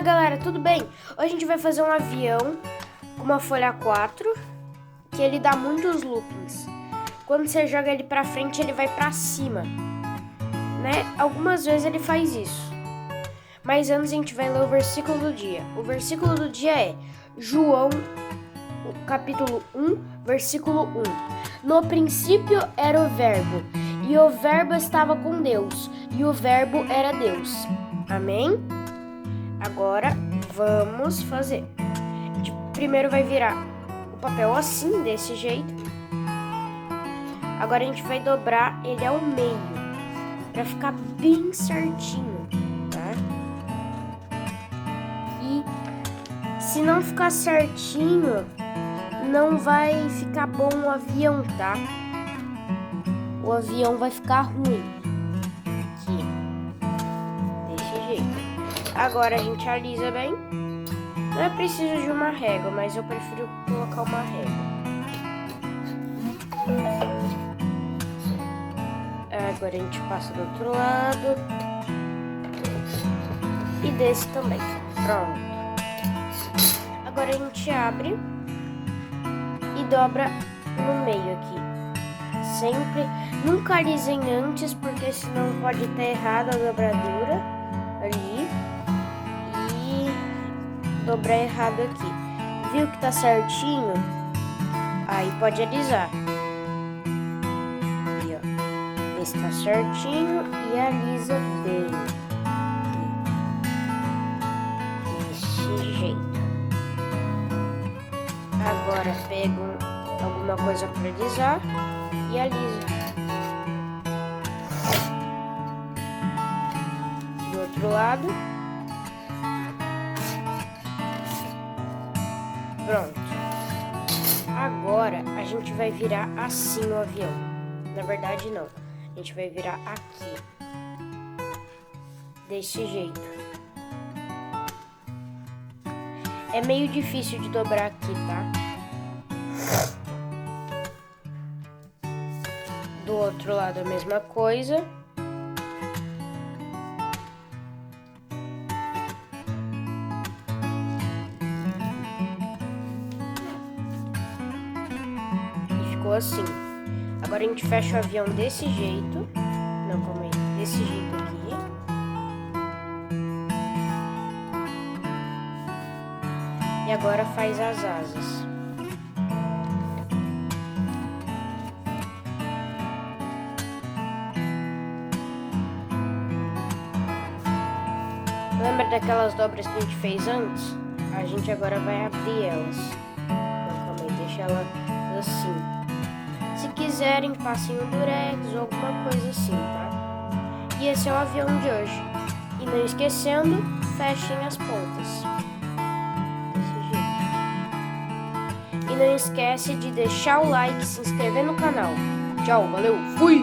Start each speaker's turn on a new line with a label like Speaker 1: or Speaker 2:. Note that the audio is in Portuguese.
Speaker 1: galera, tudo bem? Hoje a gente vai fazer um avião com uma folha 4 que ele dá muitos loopings. Quando você joga ele pra frente, ele vai pra cima, né? Algumas vezes ele faz isso. Mas antes a gente vai ler o versículo do dia. O versículo do dia é João, capítulo 1, versículo 1. No princípio era o Verbo, e o Verbo estava com Deus, e o Verbo era Deus. Amém? Agora vamos fazer. A gente primeiro vai virar o papel assim, desse jeito. Agora a gente vai dobrar ele ao meio, para ficar bem certinho, tá? E se não ficar certinho, não vai ficar bom o avião, tá? O avião vai ficar ruim. Aqui. Desse jeito. Agora a gente alisa bem. Não é preciso de uma régua, mas eu prefiro colocar uma régua. Agora a gente passa do outro lado. E desse também. Pronto. Agora a gente abre e dobra no meio aqui. Sempre, nunca alisem antes, porque senão pode estar errada a dobradura ali. E dobrar errado aqui. Viu que tá certinho? Aí pode alisar. Aí, ó. Esse tá certinho e alisa bem. Desse jeito. Agora pego alguma coisa para alisar e alisa. Do outro lado. Pronto. Agora a gente vai virar assim o avião. Na verdade não. A gente vai virar aqui. Desse jeito. É meio difícil de dobrar aqui, tá? Do outro lado a mesma coisa. E ficou assim. Agora a gente fecha o avião desse jeito. Não, calma aí. Desse jeito aqui. E agora faz as asas. Lembra daquelas dobras que a gente fez antes? A gente agora vai abrir elas. Então, calma aí, deixa ela assim. Se quiserem, passem um durex ou alguma coisa assim, tá? E esse é o avião de hoje. E não esquecendo, fechem as pontas. E não esquece de deixar o like e se inscrever no canal. Tchau, valeu, fui!